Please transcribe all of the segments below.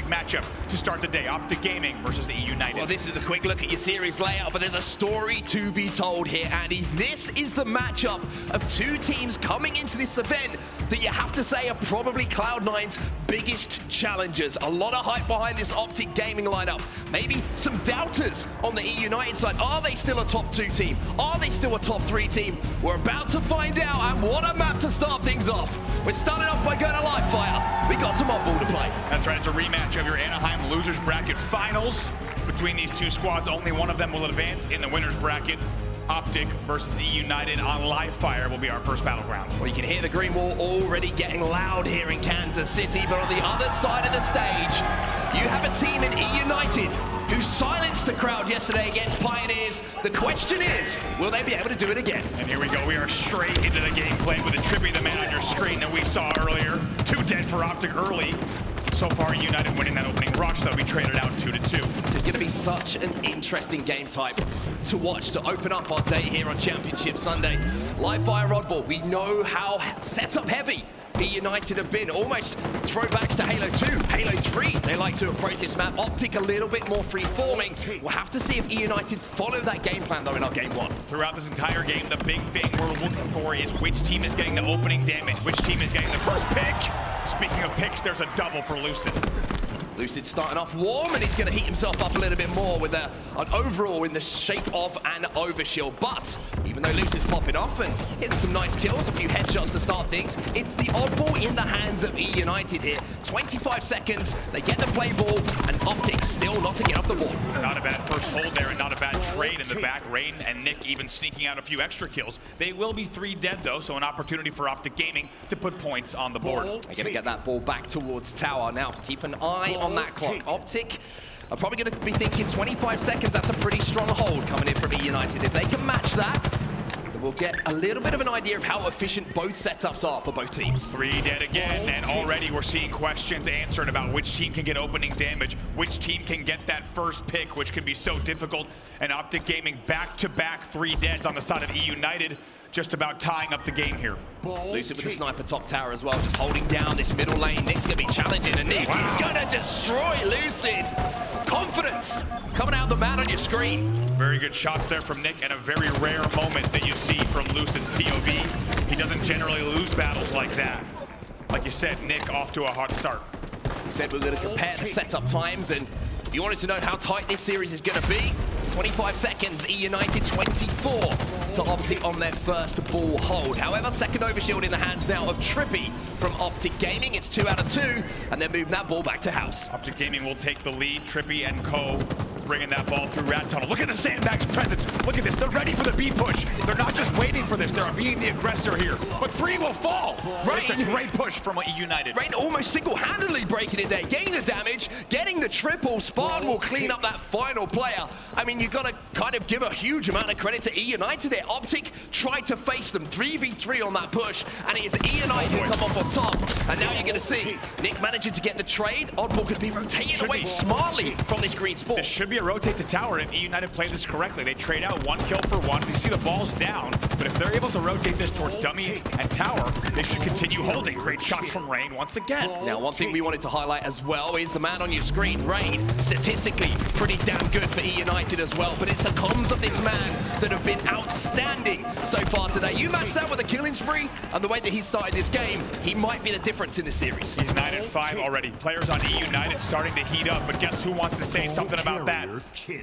fantastic matchup to start the day. Optic Gaming versus eUnited. Well, this is a quick look at your series layout, but there's a story to be told here, Andy. This is the matchup of two teams coming into this event that you have to say are probably Cloud9's biggest challengers. A lot of hype behind this Optic Gaming lineup. Maybe some doubters on the eUnited side. Are they still a top 2 team? Are they still a top 3 team? We're about to find out, and what a map to start things off. We're starting off by going to live fire. We got some Oddball to play. That's right, it's a rematch of your Anaheim losers bracket finals. Between these two squads, only one of them will advance in the winners bracket. Optic versus eUnited on live fire will be our first battleground. Well, you can hear the green wall already getting loud here in Kansas City, but on the other side of the stage, you have a team in eUnited who silenced the crowd yesterday against Pioneers. The question is, will they be able to do it again? And here we go, we are straight into the gameplay with a TriPPPeY, the man on your screen that we saw earlier. 2 dead for Optic early. So far, eUnited winning that opening rush, though we traded out 2-2. This is going to be such an interesting game type to watch to open up our day here on Championship Sunday. Live fire Oddball, we know how setup heavy eUnited have been. Almost throwbacks to Halo 2, Halo 3. They like to approach this map. Optic a little bit more free-forming. We'll have to see if eUnited follow that game plan, though, in our game 1. Throughout this entire game, the big thing we're looking for is which team is getting the opening damage, which team is getting the first pick. Speaking of picks, there's a double for Lucid. Lucid starting off warm, and he's going to heat himself up a little bit more with an overall in the shape of an overshield. But even though Lucid's popping off and hitting some nice kills, a few headshots to start things, it's the Oddball in the hands of eUnited here. 25 seconds, they get the play ball, and Optic still not to get off the board. Not a bad first hold there, and not a bad trade in the back. Rayne and Nick even sneaking out a few extra kills. They will be 3 dead, though, so an opportunity for Optic Gaming to put points on the board. They're going to get that ball back towards tower. Now, keep an eye on that clock. Optic are probably going to be thinking 25 seconds. That's a pretty strong hold coming in from eUnited. If they can match that, then we'll get a little bit of an idea of how efficient both setups are for both teams. 3 dead again, and already we're seeing questions answered about which team can get opening damage, which team can get that first pick, which can be so difficult. And Optic Gaming back-to-back 3 deads on the side of eUnited, just about tying up the game here. Lucid with the sniper top tower as well, just holding down this middle lane. Nick's going to be challenging, and Nick is going to destroy Lucid. Confidence coming out the man on your screen. Very good shots there from Nick, and a very rare moment that you see from Lucid's POV. He doesn't generally lose battles like that. Like you said, Nick off to a hot start. We said we were going to compare the setup times, and if you wanted to know how tight this series is going to be, 25 seconds, eUnited 24 to Optic on their first ball hold. However, second overshield in the hands now of TriPPPeY from Optic Gaming. It's 2 out of 2, and they're moving that ball back to house. Optic Gaming will take the lead. TriPPPeY and co bringing that ball through rat tunnel. Look at the sandbag's presence. Look at this. They're ready for the B push. They're not just waiting for this. They're being the aggressor here. But 3 will fall. Rayne, it's a great push from eUnited. Rayne almost single-handedly breaking it there, getting the damage, getting the triple. Spartan will clean up that final player. I mean, you've got to kind of give a huge amount of credit to eUnited there. Optic tried to face them 3v3 on that push, and it is eUnited who come up on top. And now you're going to see Nick managing to get the trade. Oddball could be rotating away smartly from this green sport. This should be a rotate to tower if eUnited play this correctly. They trade out 1 kill for 1. You see the ball's down, but if they're able to rotate this towards dummy and tower, they should continue holding. Great shots from Rayne once again. Now, one thing we wanted to highlight as well is the man on your screen, Rayne, statistically pretty damn good for eUnited as well, but it's the comms of this man that have been outstanding so far today. You match that with a killing spree, and the way that he started this game, he might be the difference in this series. He's 9 and 5 already. Players on eUnited starting to heat up, but guess who wants to say something about that?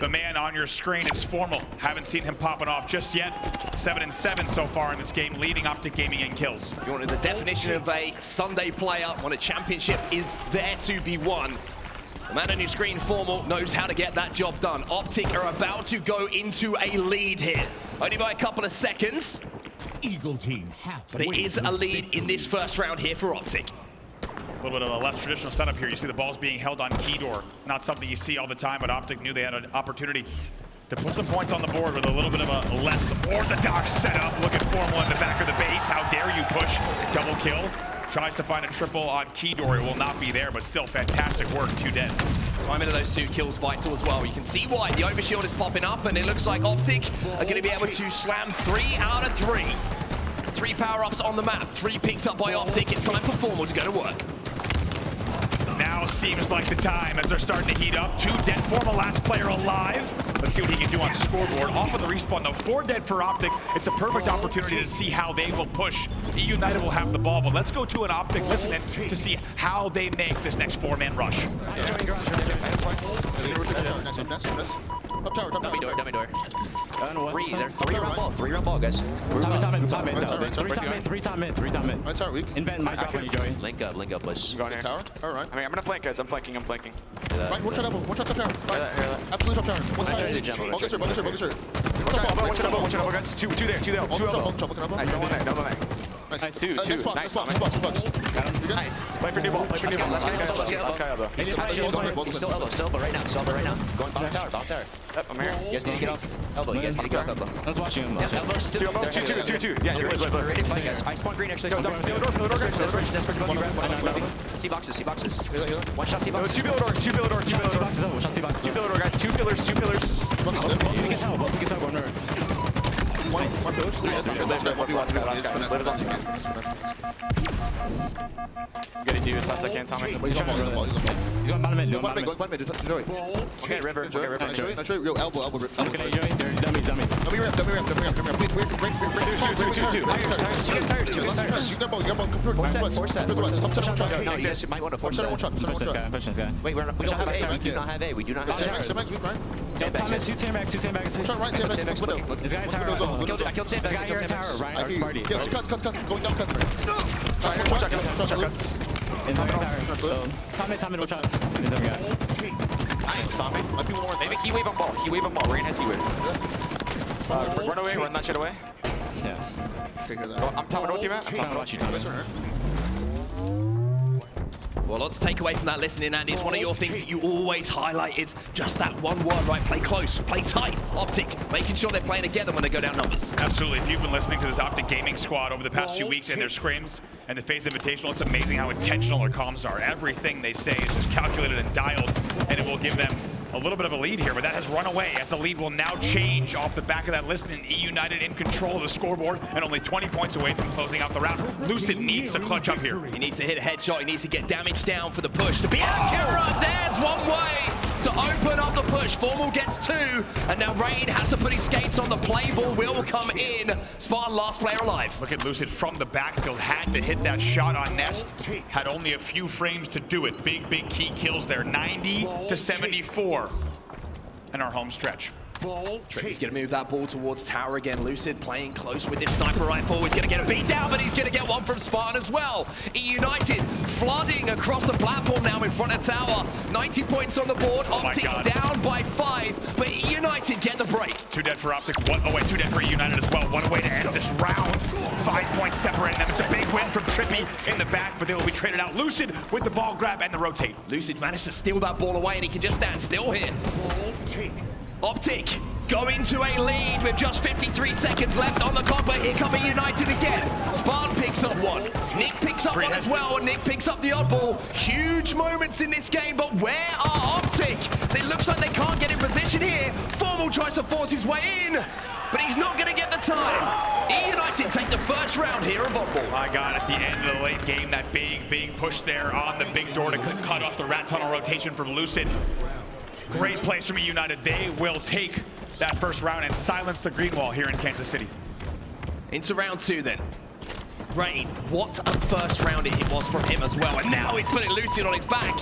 The man on your screen is Formal. Haven't seen him popping off just yet. 7 and 7 so far in this game, leading Optic Gaming in kills. If you wanted the definition of a Sunday player when a championship is there to be won, the man on your screen, Formal, knows how to get that job done. Optic are about to go into a lead here. Only by a couple of seconds. Eagle team but it is a lead in this first round here for Optic. A little bit of a less traditional setup here. You see the ball's being held on key door. Not something you see all the time, but Optic knew they had an opportunity to put some points on the board with a little bit of a less orthodox setup. Look at Formal in the back of the base. How dare you push? Double kill. Tries to find a triple on key door. It will not be there, but still fantastic work. 2 dead. Timing of those 2 kills vital as well. You can see why the overshield is popping up, and it looks like Optic are going to be able to slam 3 out of 3. 3 power-ups on the map. 3 picked up by Optic. It's time for Formal to go to work. Now now seems like the time as they're starting to heat up. 2 dead for the last player alive. Let's see what he can do on scoreboard. Off of the respawn though, 4 dead for Optic. It's a perfect opportunity to see how they will push. eUnited will have the ball, but let's go to an Optic listening to see how they make this next 4-man rush. Top tower. Dummy door. There's 3 round ball, guys. Top mid. Right tower weak. Invent my drop when you going. Link up, boys. Going here. Tower. Alright. I mean, I'm gonna flank, guys. I'm flanking. Right, one shot elbow. One shot top tower. Absolutely top tower. One side. Bugger shirt. One shot elbow, guys. Two there. Two elbow. Nice, no one there. Nice, two. Nice, nice. Play for new ball. Last guy elbow. He's still elbow right now. Going bottom tower. Yep, I'm here. You guys need to get off elbow. Elbow. I was watching him. Yeah, elbow's still Elbow, two. Yeah, you're good. ready to fight, guys. I spawn green, actually. Go, door, guys. Desperate, See boxes. One shot, see boxes. Two pillar door, See boxes over. Shot see boxes. Two pillar door, guys. Two pillars. You can tell. One nerve. One pillar. Last guy. Just let us on. Gotta do as fast as I can, Tommy. He's going bottom mid. Bottom mid. Okay, river. Nice. Yo, elbow rip. Okay, Joey. Dummies. Dummy ramp. Two. You got ball. Force that. No, you guys might want to force that. One shot. Push this guy. Wait, we don't have A. We do not have A. We do not have A. Sandbags weak, right? Top mid, 2 sandbags. One shot right, sandbags. Window. This guy in tower. I killed Sandbags. This guy here in tower. Ryan or Sparty. Yeah, cut. Going down, cut. One shot cuts. In tower. Top mid, one shot. He's over guy. Nice, Tommy. Might be one more. Maybe key wave on ball. Rayne has key wave. Run away. Run that shit away. Yeah. Okay, hear that. I'm top north, you, man. I'm trying to watch you, Tommy. Well, lots to take away from that listening, Andy. It's one of your things that you always highlight. It's just that one word, right? Play close, play tight. Optic, making sure they're playing together when they go down numbers. Absolutely. If you've been listening to this Optic gaming squad over the past few weeks and their scrims and the FaZe Invitational, it's amazing how intentional their comms are. Everything they say is just calculated and dialed, and it will give them a little bit of a lead here, but that has run away as the lead will now change off the back of that listening. eUnited in control of the scoreboard and only 20 points away from closing out the round. Lucid needs to clutch up here. He needs to hit a headshot. He needs to get damage down for the push to be accurate. There's one way to open up the push. Formal gets 2, and now Rayne has to put his skates on. The play ball will come in. Spartan last player alive. Look at Lucid from the backfield, had to hit that shot on Nest, had only a few frames to do it. Big key kills there, 90-74 in our home stretch. He's going to move that ball towards tower again. Lucid playing close with his sniper rifle. He's going to get a beat down, but he's going to get one from Spartan as well. eUnited flooding across the platform now in front of tower. 90 points on the board. Optic down by 5, but eUnited get the break. 2 dead for Optic. 2 dead for eUnited as well. One way to end this round. 5 points separating them. It's a big win from TriPPPeY in the back, but they will be traded out. Lucid with the ball grab and the rotate. Lucid managed to steal that ball away, and he can just stand still here. Optic going to a lead with just 53 seconds left on the clock, but here come eUnited again. Spartan picks up one. Nick picks up one as well, and Nick picks up the oddball. Huge moments in this game, but where are Optic? It looks like they can't get in position here. Formal tries to force his way in, but he's not going to get the time. eUnited take the first round here of Oddball. My God, at the end of the late game, that big push there on the big door to cut off the rat tunnel rotation from Lucid. Great plays from eUnited. They will take that first round and silence the green wall here in Kansas City. Into round 2 then. Rayne, what a first round it was from him as well. And now he's putting Lucid on his back.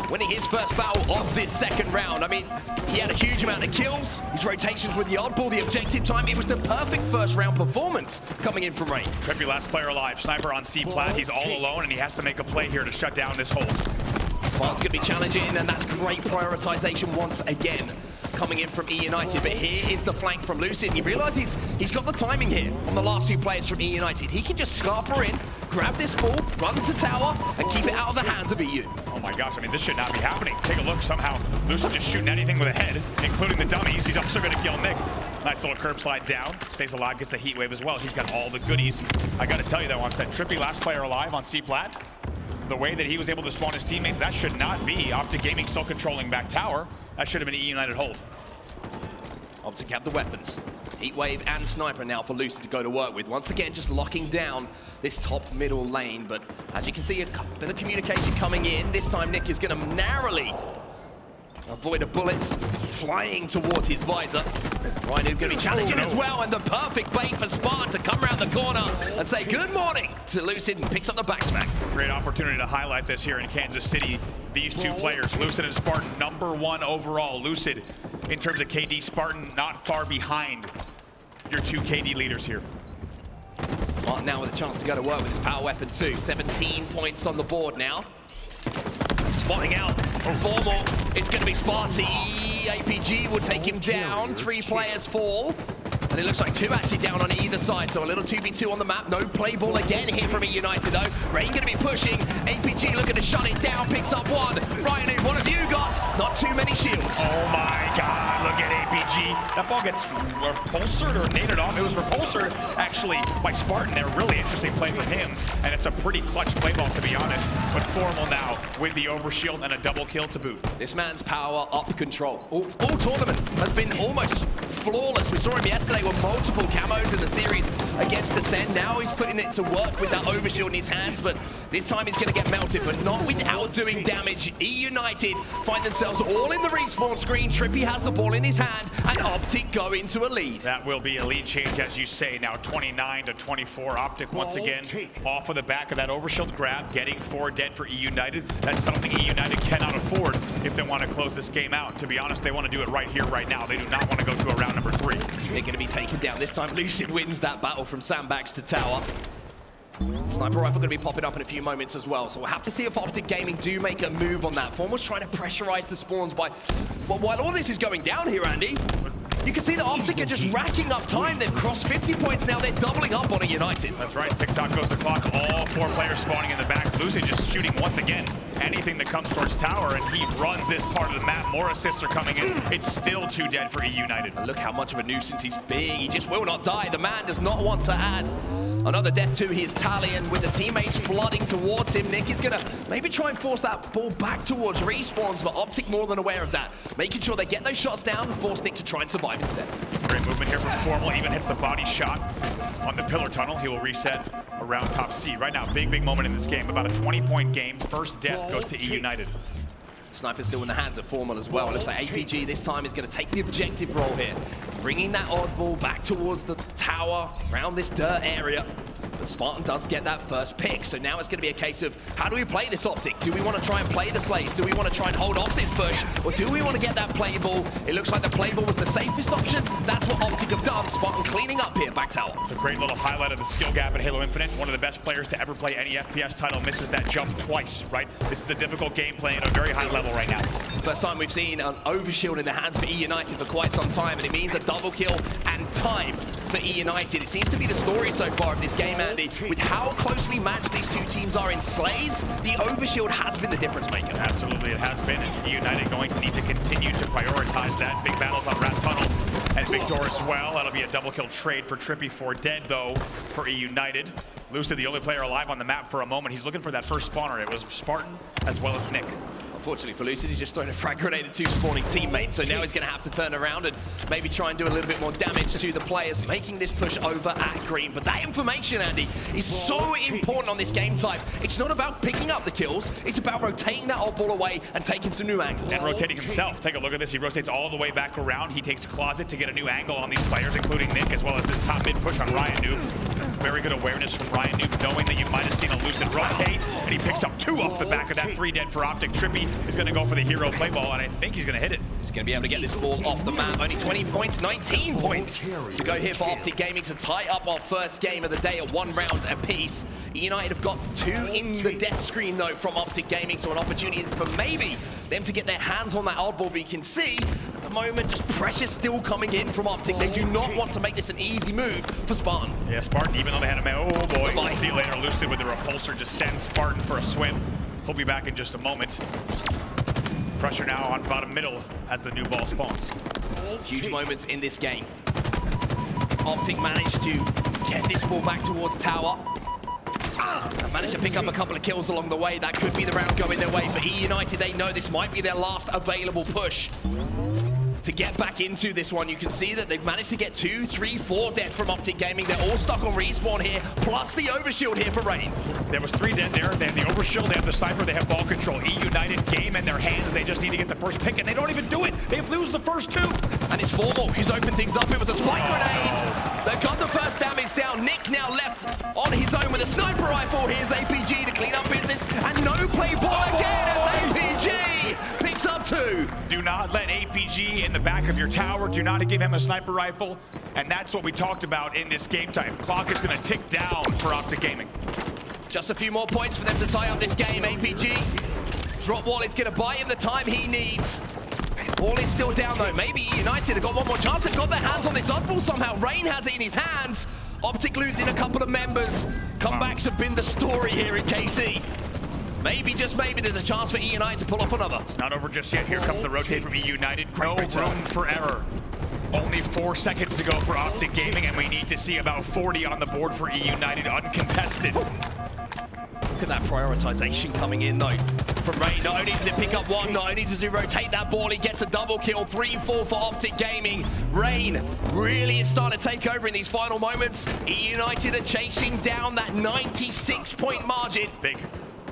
Winning his first battle of this second round. I mean, he had a huge amount of kills. His rotations with the oddball, the objective time. It was the perfect first round performance coming in from Rayne. TriPPPeY last player alive. Sniper on C plat. He's all alone and he has to make a play here to shut down this hold. Spartan's going to be challenging, and that's great prioritization once again coming in from eUnited. But here is the flank from Lucid. He realizes he's got the timing here on the last 2 players from eUnited. He can just scarper in, grab this ball, run to tower, and keep it out of the hands of EU. Oh my gosh, I mean, this should not be happening. Take a look, somehow Lucid just shooting anything with a head, including the dummies. He's also going to kill Nick. Nice little curb slide down. Stays alive, gets the heat wave as well. He's got all the goodies. I got to tell you though, on set, TriPPPeY last player alive on C plat. The way that he was able to spawn his teammates, that should not be Optic Gaming still controlling back tower. That should have been an eUnited hold. Optic have the weapons. Heatwave and Sniper now for Lucid to go to work with. Once again, just locking down this top middle lane, but As you can see, a bit of communication coming in. This time, Nick is going to narrowly avoid the bullets flying towards his visor. RyaNoob going to be challenging as well, and the perfect bait for Spartan to come around the corner and say good morning to Lucid and picks up the backsmack. Great opportunity to highlight this here in Kansas City. These two players, Lucid and Spartan, #1 overall. Lucid, in terms of KD, Spartan not far behind your two KD leaders here. Spartan now with a chance to go to work with his power weapon too. 17 points on the board now. Spotting out from 4 more. It's going to be Sparty. APG will take him down. 3 players fall. And it looks like 2 actually down on either side. So a little 2v2 on the map. No play ball again here from eUnited though. Rayne going to be pushing. APG looking to shut it down. Picks up 1. RyaNoob, what have you got? Not too many shields. Oh my God, look at APG. That ball gets repulsored or naded off. It was repulsored actually by Spartan. They're really interesting play for him. And it's a pretty clutch play ball to be honest. But Formal now with the overshield and a double kill to boot. This man's power up control. All tournament has been almost flawless. We saw him yesterday with multiple camos in the series against Ascend. Now he's putting it to work with that overshield in his hands, but this time he's going to get melted, but not without doing damage. eUnited find themselves all in the respawn screen. TriPPPeY has the ball in his hand, and Optic go into a lead. That will be a lead change, as you say. Now 29-24. Optic once again off of the back of that overshield grab, getting 4 dead for eUnited. That's something eUnited cannot afford if they want to close this game out. To be honest, they want to do it right here, right now. They do not want to go to a round number 3. They're going to be taken down. This time Lucid wins that battle from sandbags to tower. Sniper rifle going to be popping up in a few moments as well, so we'll have to see if Optic Gaming do make a move on that. Formal's trying to pressurize the spawns by... Well, while all this is going down here, Andy, you can see that Optic are just racking up time. They've crossed 50 points now. They're doubling up on eUnited. That's right. TikTok goes the clock. All 4 players spawning in the back. Lucid just shooting once again. Anything that comes towards tower, and he runs this part of the map. More assists are coming in. It's still 2 dead for eUnited. And look how much of a nuisance he's being. He just will not die. The man does not want to add another death to his tally, and with the teammates flooding towards him, Nick is going to maybe try and force that ball back towards respawns, but Optic more than aware of that. Making sure they get those shots down and force Nick to try and survive instead. Great movement here from Formal. Even hits the body shot on the pillar tunnel. He will reset around top C. Right now, big moment in this game. About a 20-point game. First death goes to eUnited. Sniper's still in the hands of Formal as well. It looks like APG this time is going to take the objective role here. Bringing that oddball back towards the tower, around this dirt area. But Spartan does get that first pick, so now it's going to be a case of how do we play this Optic? Do we want to try and play the slaves? Do we want to try and hold off this push? Or do we want to get that play ball? It looks like the play ball was the safest option. That's what Optic have done. Spartan cleaning up here, back tower. It's a great little highlight of the skill gap at Halo Infinite. One of the best players to ever play any FPS title misses that jump twice, right? This is a difficult game playing at a very high level right now. First time we've seen an overshield in the hands for eUnited for quite some time, and it means a double kill and time for eUnited. It seems to be the story so far of this game, Andy. With how closely matched these two teams are in slays, the overshield has been the difference maker. Absolutely, it has been. eUnited going to need to continue to prioritize that. Big battles on Rat Tunnel and Victor as well. That'll be a double kill trade for TriPPPeY. 4 dead though for eUnited. Lucid, the only player alive on the map for a moment. He's looking for that first spawner. It was Spartan as well as Nick. Unfortunately for Lucid, he's just throwing a frag grenade at 2 spawning teammates, so now he's going to have to turn around and maybe try and do a little bit more damage to the players, making this push over at green. But that information, Andy, is so important on this game type. It's not about picking up the kills, it's about rotating that oddball away and taking some new angles. And rotating himself. Take a look at this. He rotates all the way back around. He takes a closet to get a new angle on these players, including Nick, as well as this top mid push on RyaNoob. Very good awareness from RyaNoob, knowing that you might have seen a Lucid rotate, and he picks up 2 off the back of that. 3 dead for Optic. TriPPPeY is going to go for the hero play ball, and I think he's going to hit it. He's going to be able to get this ball off the map. Only 20 points, 19 points to go here for Optic Gaming to tie up our first game of the day at 1 round apiece. eUnited have got 2 in the death screen, though, from Optic Gaming, so an opportunity for maybe them to get their hands on that oddball. But you can see, at the moment, just pressure still coming in from Optic. They do not want to make this an easy move for Spartan. Yeah, Spartan, even though they had a man, oh boy, we'll see you later. Lucid with the repulsor just sends Spartan for a swim. He'll be back in just a moment. Pressure now on bottom middle as the new ball spawns. Huge moments in this game. Optic managed to get this ball back towards tower. And managed to pick up a couple of kills along the way. That could be the round going their way. For eUnited, they know this might be their last available push. to get back into this one. You can see that they've managed to get 2, 3, 4 dead from Optic Gaming. They're all stuck on respawn here, plus the overshield here for Rayne. There was 3 dead there. They have the overshield, they have the sniper, they have ball control. eUnited game in their hands. They just need to get the first pick, and they don't even do it. They lose the first 2. And it's Formal who's opened things up. It was a spike grenade. They've got the first damage down. Nick now left on his own with a sniper rifle. Here's APG to clean up business, and no play ball again as APG picks up 2. Do not let APG in the back of your tower. Do not give him a sniper rifle. And that's what we talked about in this game time. Clock is going to tick down for Optic Gaming. Just a few more points for them to tie up this game. APG. Drop wall is going to buy him the time he needs. Ball is still down though. Maybe eUnited have got one more chance. They've got their hands on this Oddball somehow. Rayne has it in his hands. Optic losing a couple of members. Comebacks have been the story here in KC. Maybe, just maybe, there's a chance for eUnited to pull off another. Not over just yet. Here comes the rotate from eUnited. No room for error. Only 4 seconds to go for Optic Gaming, and we need to see about 40 on the board for eUnited uncontested. Look at that prioritization coming in though from Rayne. Not only does he pick up 1, not only does he rotate that ball, he gets a double kill. 3-4 for Optic Gaming. Rayne really is starting to take over in these final moments. eUnited are chasing down that 96-point margin. Big.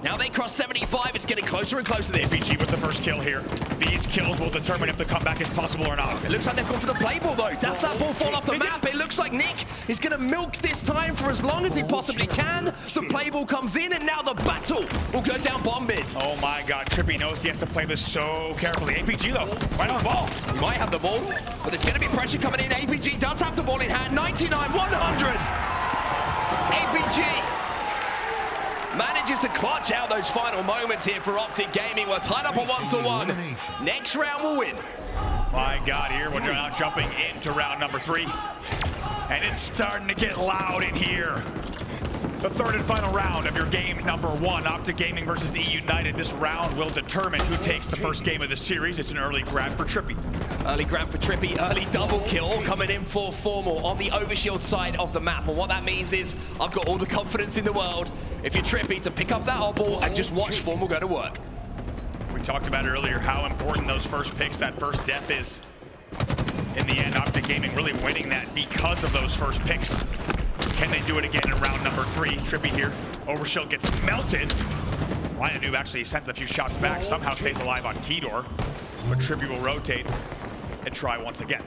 Now they cross 75, it's getting closer and closer to this. APG was the first kill here. These kills will determine if the comeback is possible or not. It looks like they've gone for the play ball though. That's that ball fall off the map. It looks like Nick is gonna milk this time for as long as he possibly can. The play ball comes in and now the battle will go down bomb mid. Oh my god, Trippy knows he has to play this so carefully. APG though, right on the ball. He might have the ball, but there's gonna be pressure coming in. APG does have the ball in hand. 99, 100. APG manages to clutch out those final moments here for Optic Gaming. We're tied up a 1-1. Next round will win. My God, here we're now jumping into round number 3. And it's starting to get loud in here. The third and final round of your game number 1, Optic Gaming versus eUnited. This round will determine who takes the first game of the series. It's an early grab for Trippy. Early grab for Trippy, early double kill coming in for Formal on the overshield side of the map. And what that means is I've got all the confidence in the world, if you're Trippy, to pick up that Oddball and just watch Formal go to work. We talked about earlier how important those first picks, that first death is. In the end, Optic Gaming really winning that because of those first picks. Can they do it again in round number 3? Trippy here. Overshield gets melted. RyaNoob actually sends a few shots back, somehow stays alive on Keydor. But Trippy will rotate and try once again.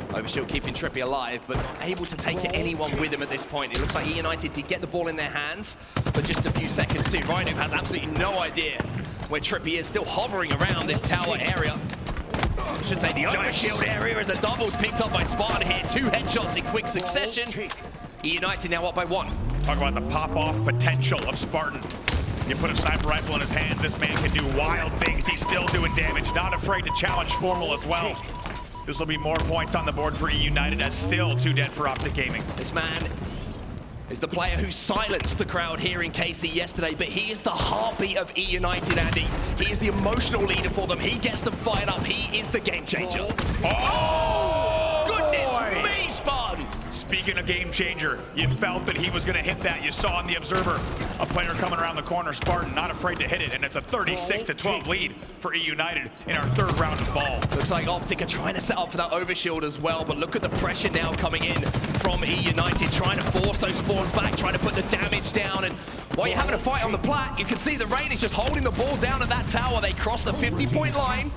Overshield keeping Trippy alive, but not able to take anyone with him at this point. It looks like eUnited did get the ball in their hands for just a few seconds too. RyaNoob has absolutely no idea where Trippy is, still hovering around this tower area. I should say the overshield area as a double's picked up by Spartan here. 2 headshots in quick succession. eUnited now up by 1. Talk about the pop-off potential of Spartan. You put a sniper rifle in his hands, this man can do wild things. He's still doing damage, not afraid to challenge Formal as well. This will be more points on the board for eUnited as still 2 dead for Optic Gaming. This man is the player who silenced the crowd here in KC yesterday, but he is the heartbeat of eUnited, Andy. He is the emotional leader for them. He gets them fired up. He is the game changer. Oh! Goodness me, Spartan! Speaking of game changer, you felt that he was going to hit that. You saw in the observer a player coming around the corner, Spartan, not afraid to hit it, and it's a 36-12 lead for eUnited in our 3rd round of ball. Looks like Optic are trying to set up for that overshield as well, but look at the pressure now coming in from eUnited, trying to force those spawns back, trying to put the damage down, and while you're having a fight on the plat, you can see that Rayne is just holding the ball down at that tower. They cross the 50-point line,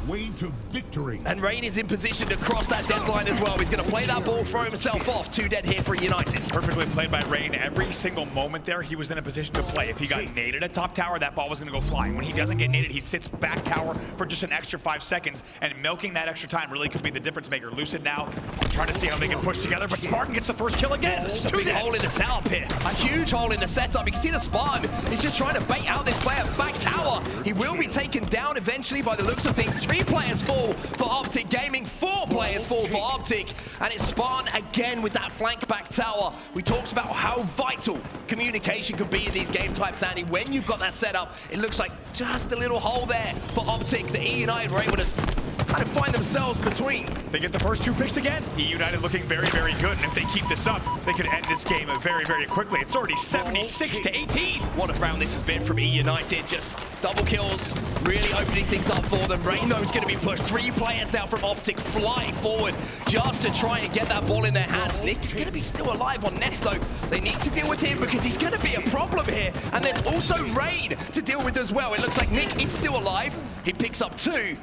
and Rayne is in position to cross that deadline as well. He's going to play that ball, throw himself off. 2 dead here for eUnited. Perfectly played by Rayne. Every single moment there, he was in a position to play. If he got naded at top tower, that ball was going to go flying. When he doesn't get naded, he sits back tower for just an extra 5 seconds, and milking that extra time really could be the difference maker. Lucid now trying to see how they can push together, but Spartan gets the first kill again. It's a big hole in the setup here. A huge hole in the setup. You can see the Spartan is just trying to bait out this player back tower. He will be taken down eventually by the looks of things. 3 players fall for Optic Gaming, 4 players fall for Optic, and it's Spartan again with that flank back tower. We talked about how vital communication can be in these game types, Andy. When you've got that setup, it looks like just a little hole there for Optic. The eUnited were able to kind of find themselves between They get the first 2 picks again. eUnited looking very, very good. And if they keep this up, they could end this game very, very quickly. It's already 76-18. What a round this has been from eUnited. Just double kills, really opening things up for them. Rayne is going to be pushed. 3 players now from Optic flying forward just to try and get that ball in their hands. Nick is going to be still alive on Nesto. They need to deal with him because he's going to be a problem here. And there's also Rayne to deal with as well. It looks like Nick is still alive. He picks up 2.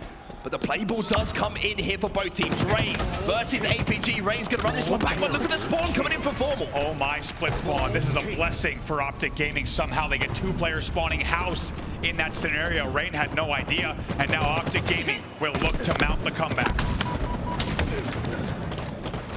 But the play ball does come in here for both teams. Rayne versus APG. Rayne's going to run this one back, but look at the spawn coming in for Formal. Oh my, split spawn. This is a blessing for Optic Gaming. Somehow they get 2 players spawning house in that scenario. Rayne had no idea, and now Optic Gaming will look to mount the comeback.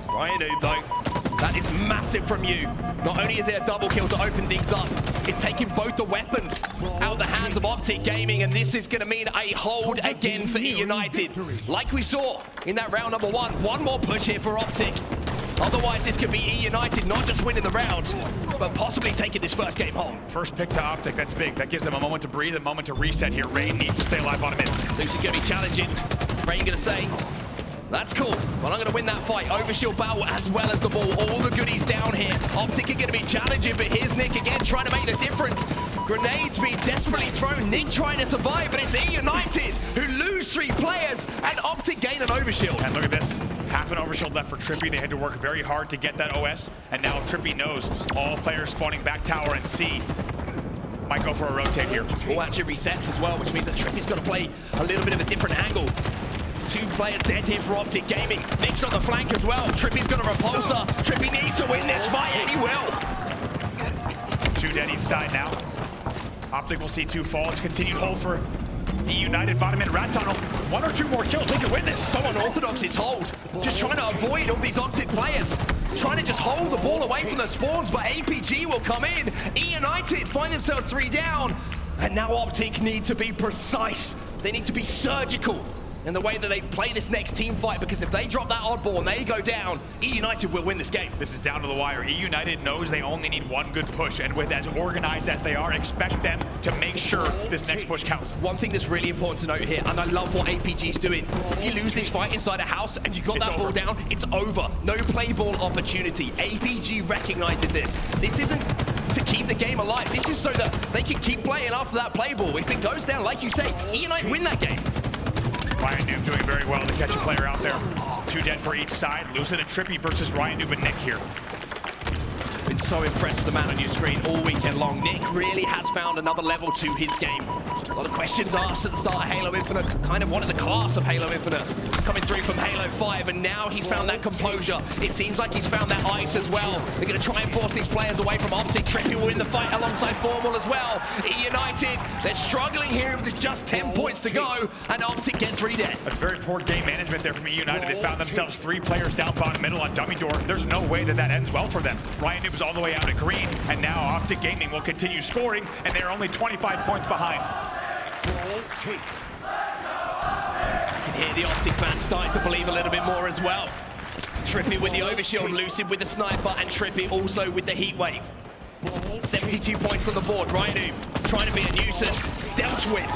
RyaNoob though, that is massive from you. Not only is it a double kill to open things up, it's taking both the weapons out of the hands of Optic Gaming, and this is going to mean a hold again for eUnited. Like we saw in that round number 1, one more push here for Optic. Otherwise, this could be eUnited not just winning the round, but possibly taking this first game home. First pick to Optic, that's big. That gives them a moment to breathe, a moment to reset here. Rayne needs to stay alive on him. Lucid going to be challenging. Rayne going to say, that's cool, but I'm going to win that fight. Overshield battle as well as the ball. All the goodies down here. Optic are going to be challenging, but here's Nick again trying to make the difference. Grenades being desperately thrown. Nick trying to survive, but it's eUnited who lose 3 players, and Optic gain an overshield. And look at this. Half an overshield left for TriPPPeY. They had to work very hard to get that OS, and now TriPPPeY knows all players spawning back tower and C. Might go for a rotate here. All actually resets as well, which means that TriPPPeY's got to play a little bit of a different angle. 2 players dead here for Optic Gaming. Nick's on the flank as well. TriPPPeY's got a repulsor. TriPPPeY needs to win this fight, and he will. 2 dead each side now. Optic will see 2 fall. It's continued hold for eUnited. Bottom in rat tunnel. 1 or 2 more kills. They can win this. So unorthodox is hold. Just trying to avoid all these Optic players. Trying to just hold the ball away from the spawns, but APG will come in. eUnited find themselves 3 down. And now Optic need to be precise. They need to be surgical in the way that they play this next team fight, because if they drop that oddball and they go down, eUnited will win this game. This is down to the wire. eUnited knows they only need 1 good push, and with as organized as they are, expect them to make sure this next push counts. One thing that's really important to note here, and I love what APG's doing, if you lose this fight inside a house and you got that ball down, it's over. No play ball opportunity. APG recognizes this. This isn't to keep the game alive. This is so that they can keep playing after that play ball. If it goes down, like you say, eUnited win that game. RyaNoob doing very well to catch a player out there. 2 dead for each side. Lucid and TriPPPeY versus RyaNoob and Nick here. Been so impressed with the man on your screen all weekend long. Nick really has found another level to his game. A lot of questions asked at the start of Halo Infinite, kind of one of the class of Halo Infinite, coming through from Halo 5, and now he's found that composure. It seems like he's found that ice as well. They're going to try and force these players away from Optic. TriPPPeY will win the fight alongside Formal as well. eUnited, they're struggling here with just 10 points to go, and Optic get 3 dead. That's very poor game management there from eUnited. They found themselves 3 players down bottom middle on dummy door. There's no way that that ends well for them. RyaNoob is all the way out at green, and now Optic Gaming will continue scoring, and they're only 25 points behind. You can hear the Optic fans starting to believe a little bit more as well. TriPPPeY with the overshield, Lucid with the sniper, and TriPPPeY also with the heat wave. 72 points on the board. RyaNoob trying to be a nuisance. Dealt with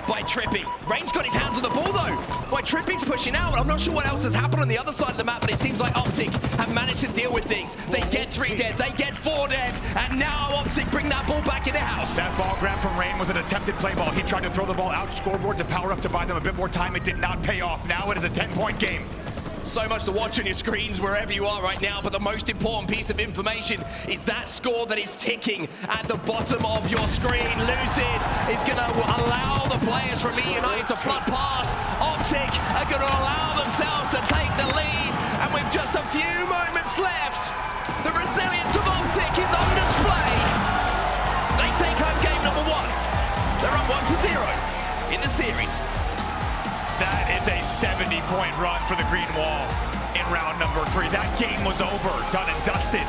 by TriPPPeY. Rayne's got his hands on the ball though. Why TriPPPeY's pushing out. I'm not sure what else has happened on the other side of the map, but it seems like Optic have managed to deal with things. They get 3 dead, they get 4 dead, and now Optic bring that ball back in the house. That ball grab from Rayne was an attempted play ball. He tried to throw the ball out scoreboard to power up to buy them a bit more time. It did not pay off. Now it is a 10-point game. So much to watch on your screens wherever you are right now, but the most important piece of information is that score that is ticking at the bottom of your screen. Lucid is going to allow the players from eUnited to flood past. Optic are going to allow themselves to take the lead, and with just a few moments left, the resilience of Optic is on display. They take home game number 1. They're up 1-0 in the series. That is a 70-point run for the Green Wall in round number 3. That game was over, done and dusted.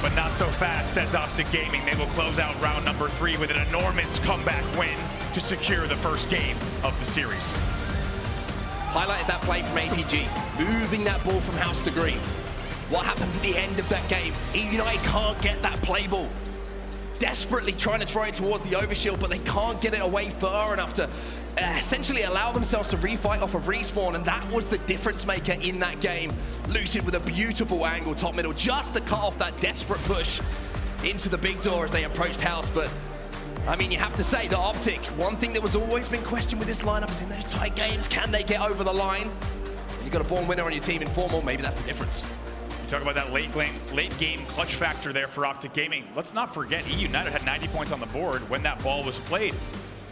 But not so fast, says Optic Gaming. They will close out round number 3 with an enormous comeback win to secure the first game of the series. Highlighted that play from APG, moving that ball from house to green. What happens at the end of that game? eUnited can't get that play ball. Desperately trying to throw it towards the overshield, but they can't get it away far enough to essentially allow themselves to refight off of respawn, and that was the difference maker in that game. Lucid with a beautiful angle top middle just to cut off that desperate push into the big door as they approached house. But I mean, you have to say that Optic, one thing that was always been questioned with this lineup is in those tight games, can they get over the line? You've got a born winner on your team in Formal, maybe that's the difference. You talk about that late game clutch factor there for Optic Gaming. Let's not forget, eUnited had 90 points on the board when that ball was played.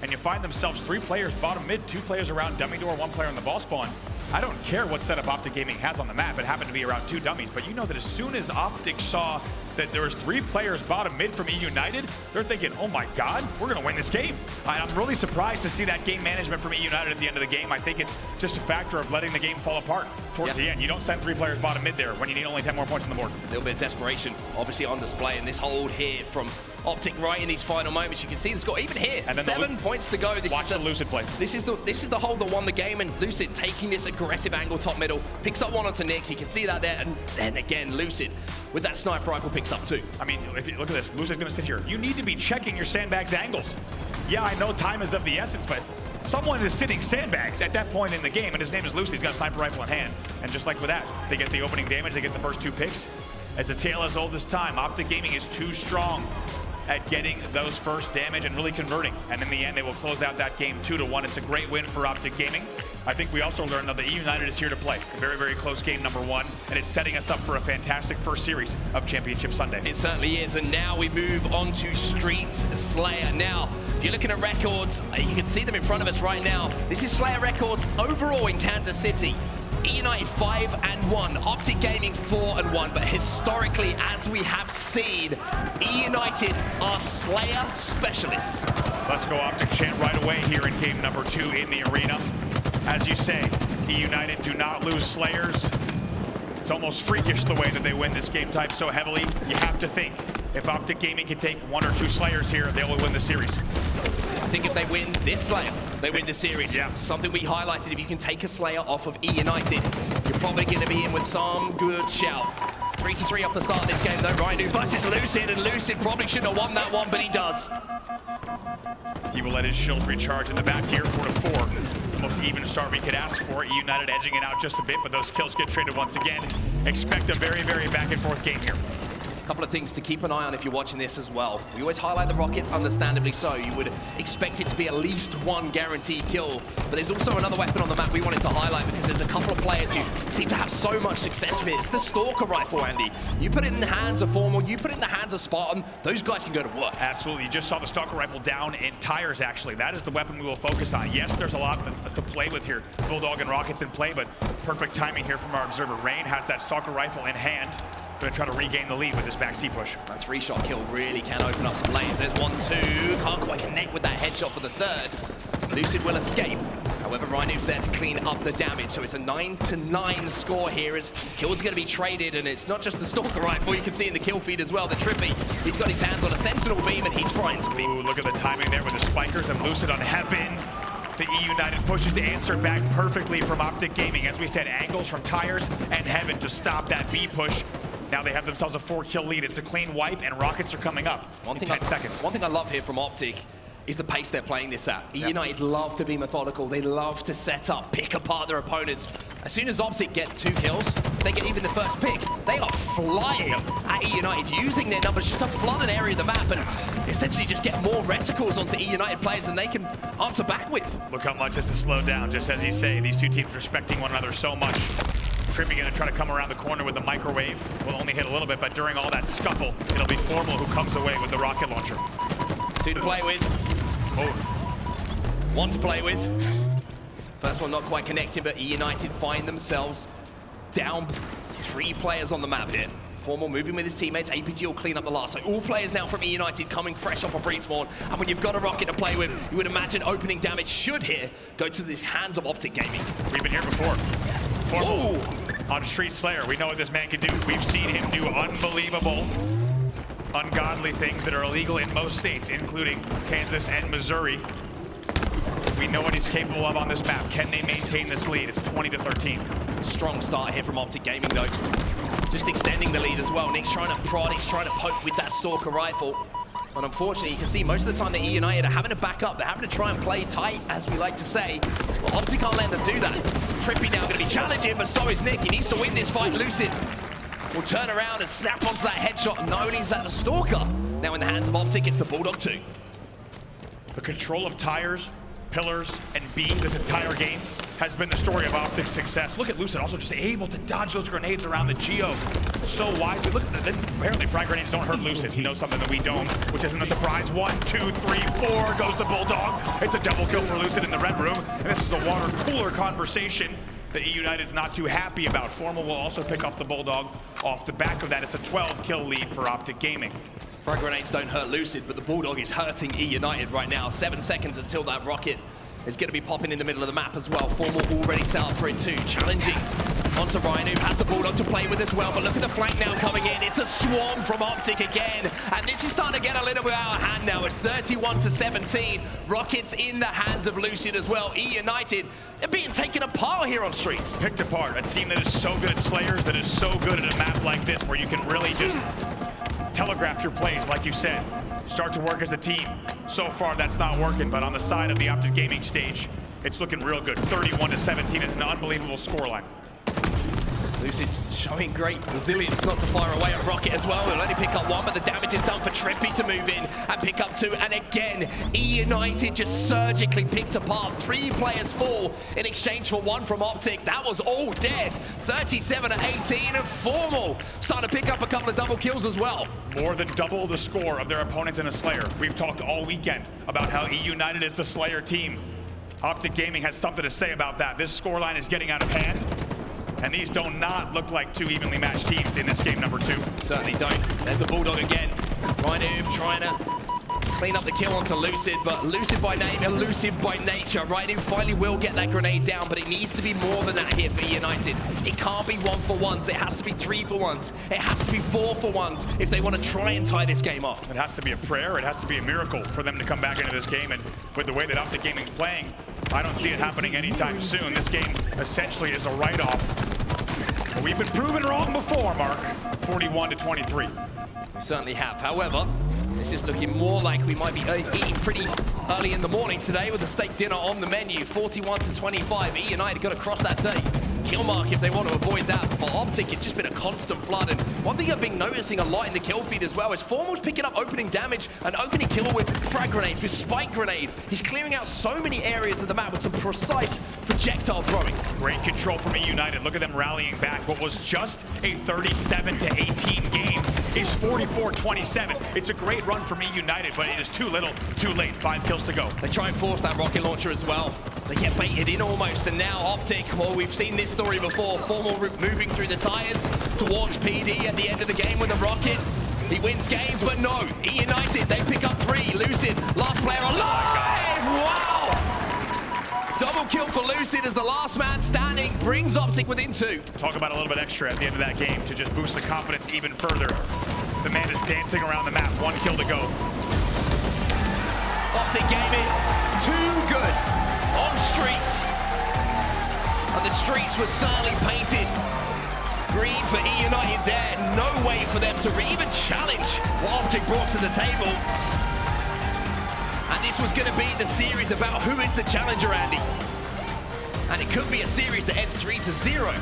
And you find themselves 3 players bottom mid, 2 players around dummy door, 1 player on the ball spawn. I don't care what setup Optic Gaming has on the map. It happened to be around 2 dummies, but you know that as soon as Optic saw that there was 3 players bottom mid from eUnited, they're thinking, oh my God, we're gonna win this game. I'm really surprised to see that game management from eUnited at the end of the game. I think it's just a factor of letting the game fall apart towards the end. You don't send 3 players bottom mid there when you need only 10 more points on the board. A little bit of desperation, obviously on display, and this hold here from Optic right in these final moments. You can see the score even here. And 7 points to go. Watch the Lucid play. This is the hold that won the game, and Lucid taking this aggressive angle top middle, picks up 1 onto Nick. You can see that there, and then again Lucid with that sniper rifle picks up 2. I mean, if you look at this, Lucid's gonna sit here. You need to be checking your sandbags angles. Yeah, I know time is of the essence, but someone is sitting sandbags at that point in the game, and his name is Lucid. He's got a sniper rifle in hand, and just like with that, they get the opening damage. They get the first 2 picks. It's a tale as old as time. Optic Gaming is too strong at getting those first damage and really converting. And in the end, they will close out that game 2-1. It's a great win for Optic Gaming. I think we also learned that the eUnited is here to play. A very, very close game, number 1, and it's setting us up for a fantastic first series of Championship Sunday. It certainly is, and now we move on to Streets Slayer. Now, if you're looking at records, you can see them in front of us right now. This is Slayer records overall in Kansas City. eUnited 5-1, Optic Gaming 4-1, but historically, as we have seen, eUnited are Slayer specialists. Let's go Optic chant right away here in game number 2 in the arena. As you say, eUnited do not lose Slayers. It's almost freakish the way that they win this game type so heavily. You have to think, if Optic Gaming can take 1 or 2 Slayers here, they will win the series. I think if they win this Slayer, they win the series. Yeah. Something we highlighted, if you can take a Slayer off of eUnited, you're probably going to be in with some good shout. 3-3 off the start of this game though. RyaNoob versus Lucid, and Lucid probably shouldn't have won that one, but he does. He will let his shields recharge in the back here, 4-4. The most even start we could ask for. eUnited edging it out just a bit, but those kills get traded once again. Expect a very, very back and forth game here. Couple of things to keep an eye on if you're watching this as well. We always highlight the Rockets, understandably so. You would expect it to be at least 1 guaranteed kill. But there's also another weapon on the map we wanted to highlight because there's a couple of players who seem to have so much success with it. It's the Stalker rifle, Andy. You put it in the hands of Formal, you put it in the hands of Spartan, those guys can go to work. Absolutely. You just saw the Stalker rifle down in tires, actually. That is the weapon we will focus on. Yes, there's a lot to play with here. Bulldog and Rockets in play, but perfect timing here from our observer. Rayne has that Stalker rifle in hand. Going to try to regain the lead with this back C push. That 3-shot kill really can open up some lanes. There's 1-2. Can't quite connect with that headshot for the 3rd. Lucid will escape. However, RyaNoob's there to clean up the damage. So it's a 9-9 score here as kills are going to be traded. And it's not just the Stalker rifle. You can see in the kill feed as well. The TriPPPeY, he's got his hands on a Sentinel beam and he's trying to Ooh, look at the timing there with the spikers and Lucid on Heaven. The eUnited pushes answered back perfectly from Optic Gaming. As we said, angles from tires and Heaven to stop that B push. Now they have themselves a 4-kill lead. It's a clean wipe, and Rockets are coming up in 10 seconds. One thing I love here from Optic is the pace they're playing this at. eUnited love to be methodical. They love to set up, pick apart their opponents. As soon as Optic get 2 kills, they get even the first pick. They are flying at eUnited, using their numbers just to flood an area of the map and essentially just get more reticles onto eUnited players than they can answer back with. Look how much this has slowed down. Just as you say, these 2 teams respecting one another so much. TriPPPeY going to try to come around the corner with the microwave. Will only hit a little bit, but during all that scuffle, it'll be Formal who comes away with the rocket launcher. 2 to play with. Oh. 1 to play with. First one not quite connected, but eUnited find themselves down 3 players on the map here. Formal moving with his teammates. APG will clean up the last. So all players now from eUnited coming fresh off a respawn. And when you've got a rocket to play with, you would imagine opening damage should here go to the hands of Optic Gaming. We've been here before. Formal on Street Slayer. We know what this man can do. We've seen him do unbelievable, ungodly things that are illegal in most states, including Kansas and Missouri. We know what he's capable of on this map. Can they maintain this lead? It's 20-13. Strong start here from Optic Gaming, though. Just extending the lead as well. Nick's trying to prod, he's trying to poke with that Stalker rifle. And unfortunately, you can see most of the time that eUnited are having to back up. They're having to try and play tight, as we like to say. Well, Optic can't let them do that. TriPPPeY now going to be challenging, but so is Nick. He needs to win this fight. Lucid will turn around and snap onto that headshot. And not only is that the Stalker, now in the hands of Optic, it's the Bulldog 2. The control of tires, pillars, and beam this entire game has been the story of Optic's success. Look at Lucid also just able to dodge those grenades around the Geo so wisely. Look at that. Apparently frag grenades don't hurt Lucid. He knows something that we don't, which isn't a surprise. 1, 2, 3, 4 goes the Bulldog. It's a double kill for Lucid in the red room. And this is a water cooler conversation that eUnited's not too happy about. Formal will also pick up the Bulldog off the back of that. It's a 12-kill lead for Optic Gaming. Frag grenades don't hurt Lucid, but the Bulldog is hurting eUnited right now. 7 seconds until that rocket is going to be popping in the middle of the map as well. Formal already set up for it too. Challenging onto RyaNoob, has the Bulldog to play with as well, but look at the flank now coming in. It's a swarm from Optic again, and this is starting to get a little bit out of hand now. It's 31-17. Rockets in the hands of Lucid as well. eUnited, they're being taken apart here on streets. Picked apart. A team that is so good at Slayers, that is so good at a map like this, where you can really just telegraph your plays, like you said. Start to work as a team. So far, that's not working, but on the side of the Optic Gaming stage, it's looking real good. 31-17 is an unbelievable scoreline. Lucid showing great resilience not to fire away a rocket as well. They'll only pick up one, but the damage is done for TriPPPeY to move in and pick up 2. And again, eUnited just surgically picked apart. 3 players fall in exchange for 1 from Optic. That was all dead. 37-18, and Formal starting to pick up a couple of double kills as well. More than double the score of their opponents in a Slayer. We've talked all weekend about how eUnited is the Slayer team. Optic Gaming has something to say about that. This scoreline is getting out of hand. And these do not look like 2 evenly matched teams in this game number 2. Certainly don't. There's the Bulldog again. RyaNoob trying to clean up the kill onto Lucid, but Lucid by name, elusive by nature. RyaNoob finally will get that grenade down, but it needs to be more than that here for eUnited. It can't be 1 for 1s. It has to be 3 for 1s. It has to be 4 for 1s if they want to try and tie this game up. It has to be a prayer. It has to be a miracle for them to come back into this game. And with the way that Optic Gaming's playing, I don't see it happening anytime soon. This game essentially is a write-off. We've been proven wrong before, Mark. 41-23. We certainly have. However, this is looking more like we might be eating pretty early in the morning today with a steak dinner on the menu. 41-25. eUnited got to cross that 30 kill mark if they want to avoid that. For Optic, it's just been a constant flood. And one thing I've been noticing a lot in the kill feed as well is Formal's picking up opening damage and opening kill with frag grenades, with spike grenades. He's clearing out so many areas of the map with some precise projectile throwing. Great control from eUnited. Look at them rallying back. What was just a 37-18 game is 44-27. It's a great run from eUnited, but it is too little, too late. 5 kills to go. They try and force that rocket launcher as well. They get baited in almost, and now Optic, well, we've seen this story before. Formal moving through the tires towards PD at the end of the game with a rocket. He wins games, but no. eUnited, they pick up 3. Lucid, last player alive! Wow! Double kill for Lucid as the last man standing brings Optic within 2. Talk about a little bit extra at the end of that game to just boost the confidence even further. The man is dancing around the map. 1 kill to go. Optic Gaming, too good on streets. And the streets were certainly painted green for eUnited there. No way for them to even challenge what Optic brought to the table. And this was going to be the series about who is the challenger, Andy. And it could be a series that ends 3-0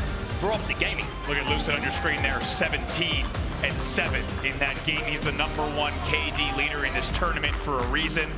for Optic Gaming. Look at Lucid on your screen there, 17-7 in that game. He's the #1 KD leader in this tournament for a reason.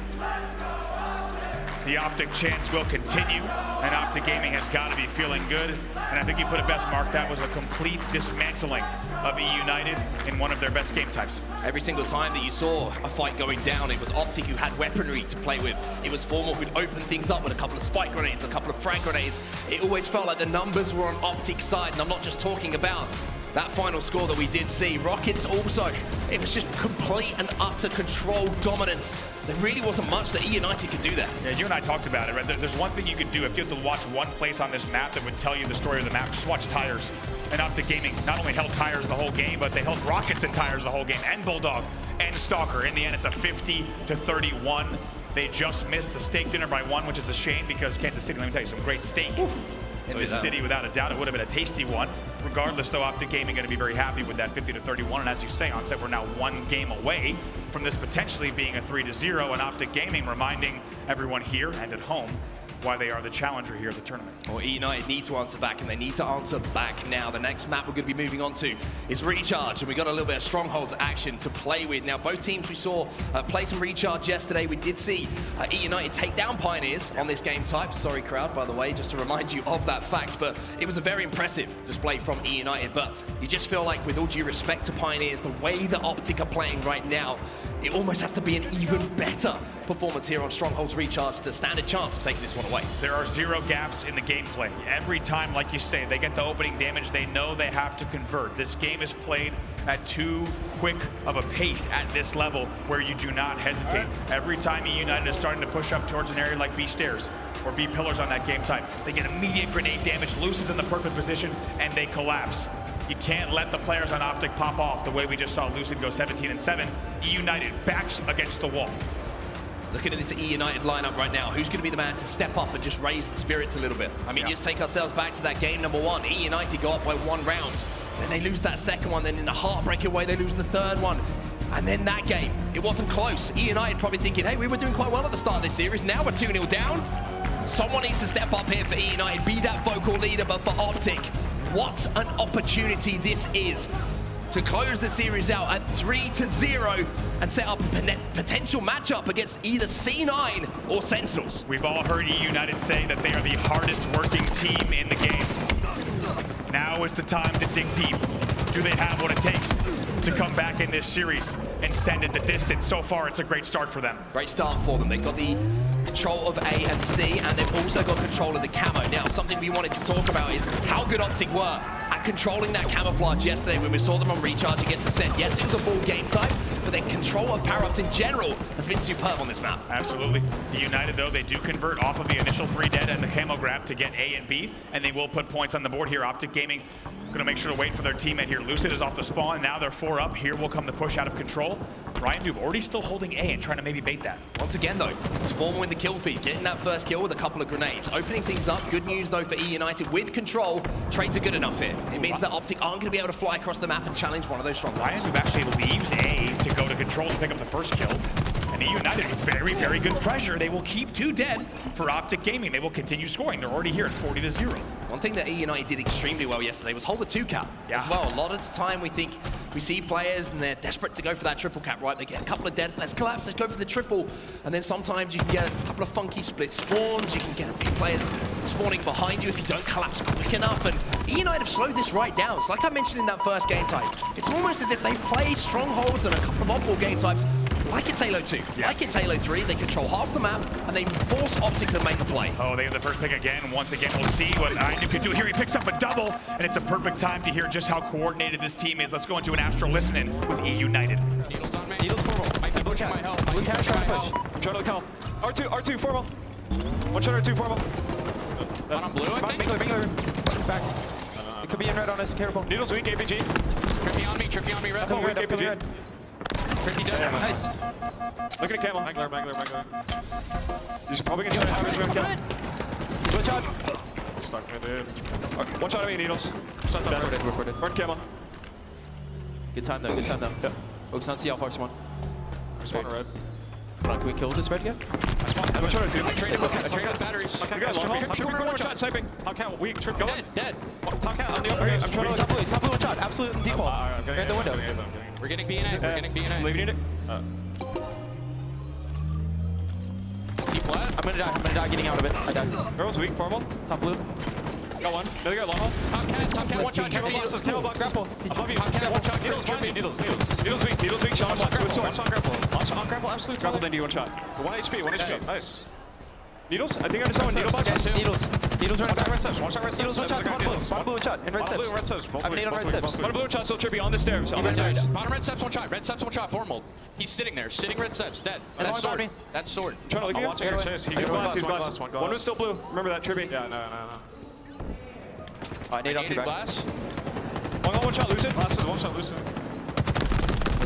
The Optic chance will continue, and Optic Gaming has got to be feeling good. And I think you put it best, Mark. That was a complete dismantling of eUnited in one of their best game types. Every single time that you saw a fight going down, it was Optic who had weaponry to play with. It was Formal who'd open things up with a couple of spike grenades, a couple of frag grenades. It always felt like the numbers were on Optic's side, and I'm not just talking about that final score that we did see. Rockets also, it was just complete and utter control dominance. There really wasn't much that eUnited could do there. Yeah, you and I talked about it, right? There's one thing you could do if you have to watch one place on this map that would tell you the story of the map. Just watch tires. And Optic Gaming not only held tires the whole game, but they held rockets and tires the whole game, and Bulldog and Stalker. In the end, it's a 50-31. They just missed the steak dinner by 1, which is a shame because Kansas City, let me tell you, some great steak. in this city, without a doubt. It would have been a tasty one. Regardless, though, Optic Gaming going to be very happy with that 50-31. And as you say, Onset, we're now one game away from this potentially being a 3-0. And Optic Gaming reminding everyone here and at home why they are the challenger here at the tournament. Well, eUnited need to answer back, and they need to answer back now. The next map we're going to be moving on to is Recharge, and we got a little bit of Strongholds action to play with. Now, both teams we saw play some Recharge yesterday. We did see eUnited take down Pioneers on this game type. Sorry, crowd, by the way, just to remind you of that fact. But it was a very impressive display from eUnited. But you just feel like, with all due respect to Pioneers, the way that Optic are playing right now, it almost has to be an even better performance here on Strongholds Recharge to stand a chance of taking this one away. There are zero gaps in the gameplay. Every time, like you say, they get the opening damage, they know they have to convert. This game is played at too quick of a pace at this level where you do not hesitate. Every time eUnited is starting to push up towards an area like B stairs or B pillars on that game type, they get immediate grenade damage. Lucid in the perfect position, and they collapse. You can't let the players on Optic pop off the way we just saw Lucid go 17-7. eUnited backs against the wall. Looking at this eUnited lineup right now, who's going to be the man to step up and just raise the spirits a little bit? I mean, just take ourselves back to that game number one. eUnited go up by 1 round. Then they lose that second one. Then in a heartbreaking way, they lose the third one. And then that game, it wasn't close. eUnited probably thinking, hey, we were doing quite well at the start of this series. Now we're 2-0 down. Someone needs to step up here for eUnited, be that vocal leader, but for Optic, what an opportunity this is to close the series out at 3-0 and set up a potential matchup against either C9 or Sentinels. We've all heard eUnited say that they are the hardest working team in the game. Now is the time to dig deep. Do they have what it takes to come back in this series and send it the distance? So far, it's a great start for them. Great start for them. They've got the control of A and C, and they've also got control of the camo. Now, something we wanted to talk about is how good Optic were at controlling that camouflage yesterday when we saw them on Recharge against Ascent. Yes, it was a full game type, but their control of power-ups in general has been superb on this map. Absolutely. eUnited, though, they do convert off of the initial 3 dead and the camo grab to get A and B, and they will put points on the board here. Optic Gaming going to make sure to wait for their teammate here. Lucid is off the spawn. Now they're 4 up. Here will come the push out of control. RyaNoob already still holding A and trying to maybe bait that. Once again, though, it's Formal in the kill feed, getting that first kill with a couple of grenades. Opening things up. Good news, though, for eUnited. With control, trades are good enough here. It means that Optic aren't going to be able to fly across the map and challenge one of those strongholds. RyaNoob actually leaves A to go to control to pick up the first kill. And eUnited with very, very good pressure. They will keep 2 dead for Optic Gaming. They will continue scoring. They're already here at 40-0. One thing that eUnited did extremely well yesterday was hold the 2 cap as well. A lot of the time we see players and they're desperate to go for that triple cap, right? They get a couple of dead, let's collapse, let's go for the triple. And then sometimes you can get a couple of funky split spawns. You can get a few players spawning behind you if you don't collapse quick enough. And eUnited have slowed this right down. It's like I mentioned in that first game type. It's almost as if they played Strongholds and a couple of Oddball game types like it's Halo 2, like it's Halo 3. They control half the map, and they force Optic to make a play. Oh, they have the first pick again. Once again, we'll see what RyaNoob can do here. He picks up a double, and it's a perfect time to hear just how coordinated this team is. Let's go into an Astral listening with eUnited. Needles on me. Needles formal. Blue cat. Blue cat trying to push. I'm trying to kill. R2 formal. One shot R2 formal. One on blue, I think. Bingular. Back. It could be in red on us, careful. Needles weak, APG. Trippy on me, red. Weak, APG. Trippy dead. Nice. Look at the camo. Magler. He's probably gonna try to average rim kill. He's one shot. Stuck me, dude. Okay, one shot at me, Needles. Shots on reported. Burn camo. Good time though. Yeah. Focus on C alpha, spawn. Spawn red. Hold on, can we kill this red guy? One shot at 2. I traded batteries. You guys, Stronghold, one shot, sniping. Top cat, weak, trip, go dead. Top cat on the Okay, upper. I'm trying to Stop blue, one shot. Absolute default. Right in the window. We're getting B and A. Leaving it. Deep flat. I'm gonna die getting out of it. I died. Girls weak, formal. Top blue. Got one. Another guy long haul. Top cat, one shot. Camo boxes. Grapple. Above you. Top cat, one shot. Needles weak. Shot on grapple. On grapple, absolute grapple, then you one shot. 1 HP. Nice. Needles? I think I understand one. Needle box. Needles running back. Red steps. One shot, red steps. Needles one shot to bottom blue. Bottom blue one shot. And red steps. Red steps. I have a nade on red steps. Bottom blue one shot, still trippy on the stairs. On the stairs. Bottom red steps, one shot. Red steps, one shot. Formal. He's sitting there. Sitting red steps. Dead. And That's one sword. me. That's sword. Trying to look I'm at watching. He's glass. One was still blue. Remember that, trippy. Yeah, no. Alright, nade off your back. Glass. One shot, Lucid. Glasses, one shot, Lucid.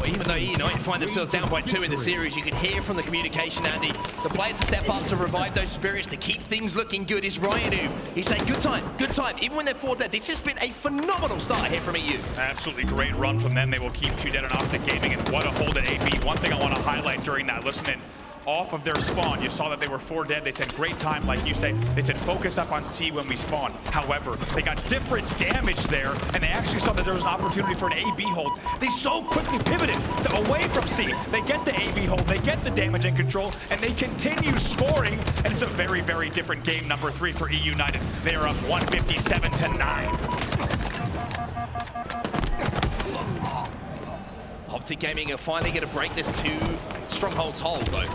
even though eUnited find themselves down by 2 in the series, you can hear from the communication, Andy, the players to step up to revive those spirits, to keep things looking good is RyaNoob. He's saying, good time, even when they're 4 dead. This has been a phenomenal start here from EU. Absolutely great run from them. They will keep 2 dead on Optic Gaming, and what a hold at AB. One thing I want to highlight during that, listening off of their spawn, you saw that they were 4 dead. They said great time, like you say. They said focus up on C when we spawn. However, they got different damage there, and they actually saw that there was an opportunity for an AB hold. They so quickly pivoted to away from C. They get the AB hold, they get the damage and control, and they continue scoring, and it's a very, very different game number 3 for eUnited. They are up 157-9. Optic Gaming are finally going to break this 2 Strongholds hold, though.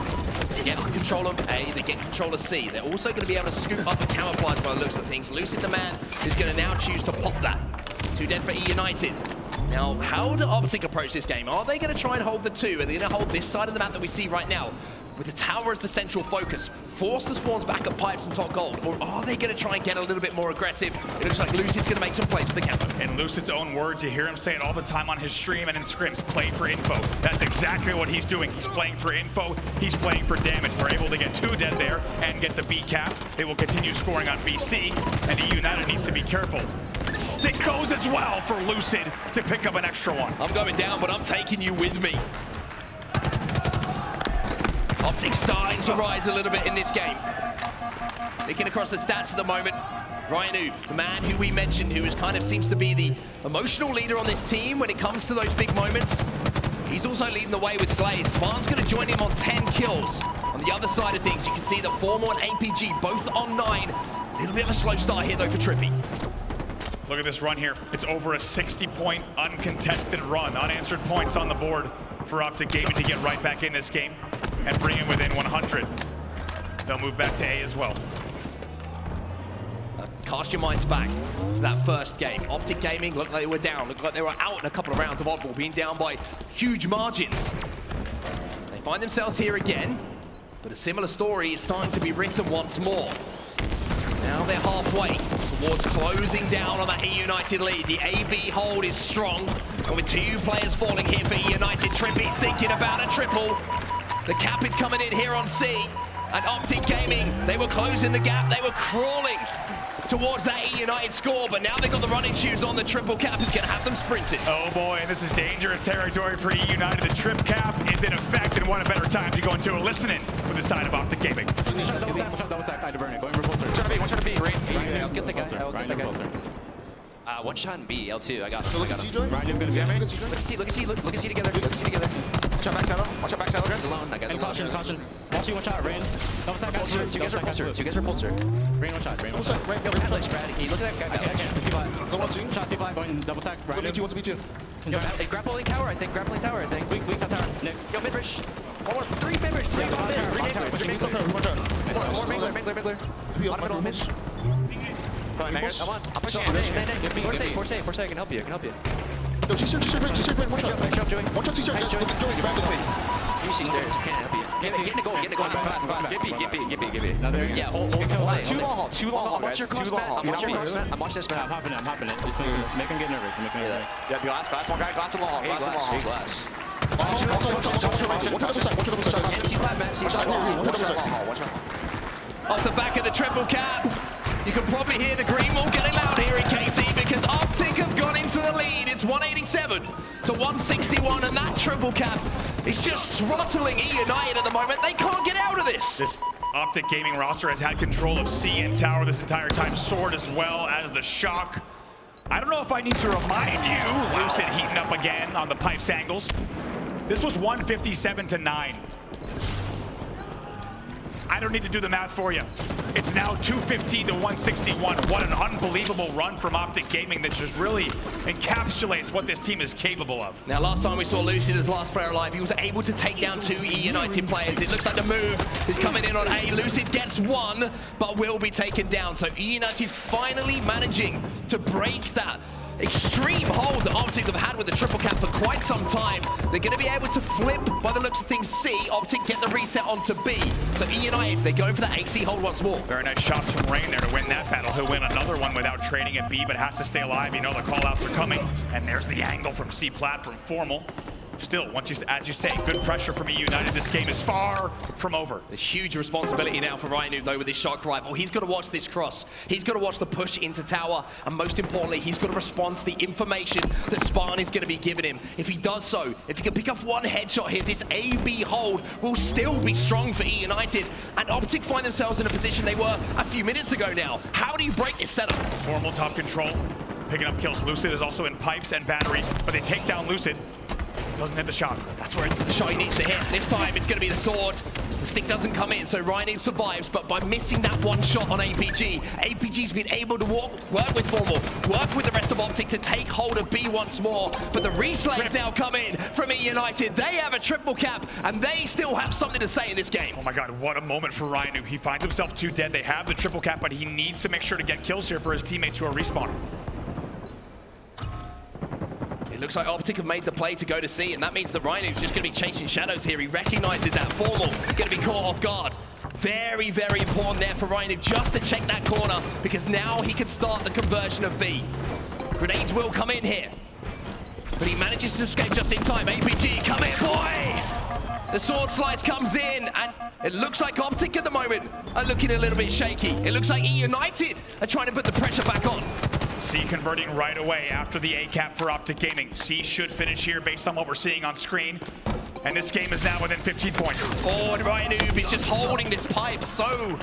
They get control of A, they get control of C. They're also going to be able to scoop up the camouflage by the looks of things. Lucid, the man, is going to now choose to pop that. 2 dead for eUnited. Now, how do Optic approach this game? Are they going to try and hold the 2? Are they going to hold this side of the map that we see right now, with the tower as the central focus, force the spawns back at pipes and top gold? Or are they going to try and get a little bit more aggressive? It looks like Lucid's going to make some plays for the camera. In Lucid's own words, you hear him say it all the time on his stream and in scrims, play for info. That's exactly what he's doing. He's playing for info, he's playing for damage. They're able to get 2 dead there and get the B cap. They will continue scoring on BC, and eUnited needs to be careful. Stick goes as well for Lucid to pick up an extra one. I'm going down, but I'm taking you with me. Optic starting to rise a little bit in this game. Looking across the stats at the moment, RyaNoob, the man who we mentioned, who is kind of seems to be the emotional leader on this team when it comes to those big moments. He's also leading the way with Slays. Spartan's going to join him on 10 kills. On the other side of things, you can see that Formal and APG both on 9. A little bit of a slow start here, though, for TriPPPeY. Look at this run here. It's over a 60-point uncontested run. Unanswered points on the board for Optic Gaming to get right back in this game and bring it within 100. They'll move back to A as well. Cast your minds back to that first game. Optic Gaming looked like they were down. Looked like they were out in a couple of rounds of Oddball, being down by huge margins. They find themselves here again, but a similar story is starting to be written once more. Now they're halfway towards closing down on that eUnited lead. The AB hold is strong, and with 2 players falling here for eUnited, TriPPPeY's thinking about a triple. The cap is coming in here on C, and Optic Gaming, they were closing the gap. They were crawling towards that eUnited score, but now they've got the running shoes on. The triple cap is going to have them sprinting. Oh boy, and this is dangerous territory for eUnited. The trip cap is in effect, and what a better time to go into a listening with the side of Optic Gaming. Double stack, I had to burn it. Going for closer. One shot to B. Rayne, I'll get the guy. I'll get the guy. One shot in B, L2. I got So him. look at C join. RyaNoob gonna get me. Look at C together. Look at C together. Watch out back saddle. Watch out back saddle, guys. Alone. I got And alone. caution. Watching 1 shot, Rayne. Double stack, Pulsar. 2 guys are pulsar. 2 guys are pulsar. Rayne 1 shot, Rayne 1 What's shot. that? Right, Yo, right, Atlas, Brad. Can you look at that guy? I can't. C flat. Don't want to. Shot C flat, going double stack. Go RyaNoob. B2, want to B2. Yo, grappling tower, I think. Grappling tower, I think. Weak top tower. Nick. Yo, mid-bridge. 3 mid-bridge. 3 Yeah, on mid. 3 on tower. mid-bridge. Watch out, watch out. More Mangler. Be On up, middle, mid. Probably Megas. I'm pushing it. Force A. I can help you. Yo, C-Search, right, one shot. Jump, Joey. One shot, C-Search. Join, grab the thing. You see stairs. Can't help you. Get in the goal. Fast. Get B. Now there you go. Yeah, hold Kill play. play. Two long haul, I'm watching your cross, Matt. I'm watching this, I'm Matt. hopping it. Just make him get nervous. Make him get nervous. Yeah, glass, one guy, glass and long haul, glass and long haul. Glass. One other side. Can't see flat, Matt. See flat. Watch out. Off the back of the triple cap, you can probably hear the green wall getting loud here in KC, because Optic have gone into the lead. It's 187 to 161, and that triple cap is just throttling eUnited at the moment. They can't get out of this. This Optic Gaming roster has had control of C and Tower this entire time. Sword as well as the Shock. I don't know if I need to remind you, Lucid heating up again on the pipes angles. This was 157 to 9. I don't need to do the math for you. It's now 215 to 161. What an unbelievable run from Optic Gaming that just really encapsulates what this team is capable of. Now, last time we saw Lucid as last player alive, he was able to take down 2 eUnited players. It looks like the move is coming in on A. Lucid gets 1, but will be taken down. So eUnited finally managing to break that extreme hold that Optic have had with the triple cap for quite some time. They're going to be able to flip, by the looks of things, C. Optic get the reset onto B. So eUnited, they're going for that AC hold once more. Very nice shots from Rayne there to win that battle. He'll win another one without trading at B, but has to stay alive. You know the call-outs are coming. And there's the angle from C plat from Formal. Still, as you say, good pressure from eUnited. This game is far from over. There's huge responsibility now for RyaNoob, though, with his shock rifle. He's got to watch this cross. He's got to watch the push into tower. And most importantly, he's got to respond to the information that Spartan is going to be giving him. If he does so, if he can pick up one headshot here, this A-B hold will still be strong for eUnited. And Optic find themselves in a position they were a few minutes ago now. How do you break this setup? Formal top control, picking up kills. Lucid is also in pipes and batteries, but they take down Lucid. Doesn't hit the shot. That's where the shot he needs to hit. This time it's going to be the sword. The stick doesn't come in, so RyaNoob survives, but by missing that one shot on APG, APG's been able to work with Formal, work with the rest of Optic to take hold of B once more. But the reslays now come in from eUnited. They have a triple cap, and they still have something to say in this game. Oh my god, what a moment for RyaNoob. He finds himself 2 dead. They have the triple cap, but he needs to make sure to get kills here for his teammates who are respawning. It looks like Optic have made the play to go to C, and that means that RyaNoob's just going to be chasing shadows here. He recognizes that Formal going to be caught off guard. Very, very important there for RyaNoob just to check that corner, because now he can start the conversion of B. Grenades will come in here, but he manages to escape just in time. APG, come in, boy! The sword slice comes in, and it looks like Optic at the moment are looking a little bit shaky. It looks like eUnited are trying to put the pressure back on. C converting right away after the A-cap for Optic Gaming. C should finish here based on what we're seeing on screen. And this game is now within 15 points. Oh, and RyaNoob is just holding this pipe so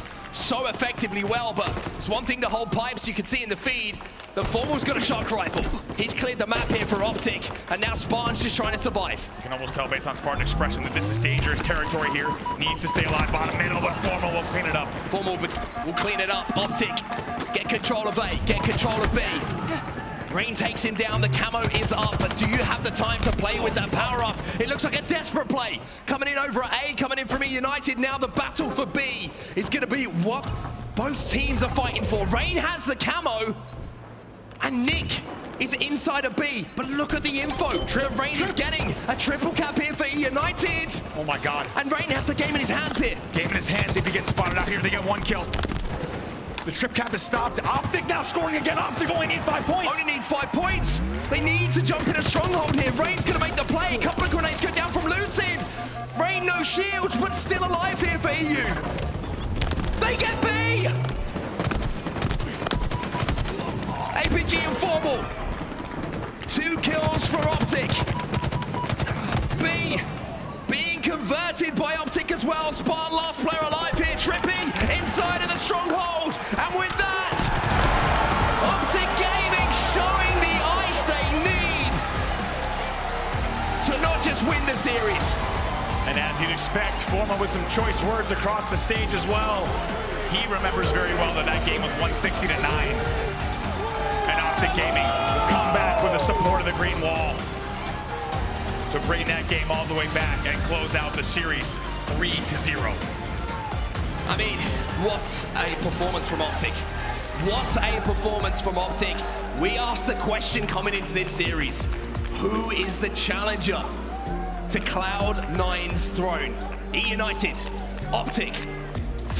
effectively well, but it's one thing to hold pipes. You can see in the feed, the Formal's got a shock rifle. He's cleared the map here for Optic, and now Spartan's just trying to survive. You can almost tell based on Spartan expressing that this is dangerous territory here. Needs to stay alive bottom middle, but Formal will clean it up. Formal will clean it up. Optic, get control of A, get control of B. Rayne takes him down, the camo is up, but do you have the time to play with that power up? It looks like a desperate play. Coming in over at A, coming in from eUnited. Now the battle for B is going to be what both teams are fighting for. Rayne has the camo, and Nick is inside of B, but look at the info. Rayne is getting a triple cap here for eUnited. Oh my god. And Rayne has the game in his hands here. Game in his hands. If he gets spotted out here, they get 1 kill. The trip cap is stopped. Optic now scoring again. Optic only need 5 points. Only need 5 points. They need to jump in a stronghold here. Rayne's going to make the play. A couple of grenades go down from Lucid. Rayne no shields, but still alive here for EU. They get B. APG and Formal. 2 kills for Optic. B being converted by Optic as well. Spartan last player alive here. TriPPPeY inside of the stronghold. And with that, Optic Gaming showing the ice they need to not just win the series. And as you'd expect, Formal with some choice words across the stage as well. He remembers very well that that game was 160 to 9. And Optic Gaming come back with the support of the green wall to bring that game all the way back and close out the series 3-0. I mean, what a performance from Optic. What a performance from Optic. We asked the question coming into this series, who is the challenger to Cloud9's throne? eUnited, Optic.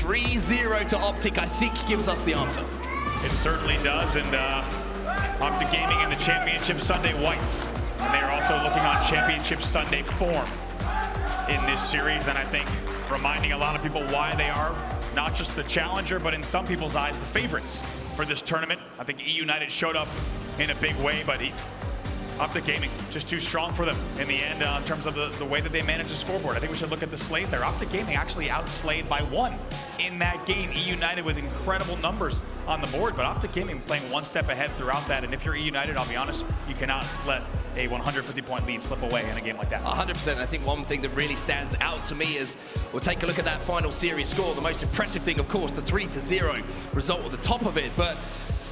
3-0 to Optic, I think, gives us the answer. It certainly does, and Optic Gaming in the Championship Sunday whites. And they are also looking on Championship Sunday form in this series, and I think reminding a lot of people why they are not just the challenger, but in some people's eyes, the favorites for this tournament. I think eUnited showed up in a big way, but Optic Gaming just too strong for them in the end in terms of the way that they manage the scoreboard. I think we should look at the slays there. Optic Gaming actually outslayed by 1 in that game. eUnited with incredible numbers on the board, but Optic Gaming playing 1 step ahead throughout that. And if you're eUnited, I'll be honest, you cannot let a 150-point lead slip away in a game like that. 100%. I think one thing that really stands out to me is, we'll take a look at that final series score. The most impressive thing, of course, the 3-0 result at the top of it, but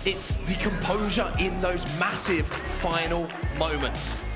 it's the composure in those massive final moments.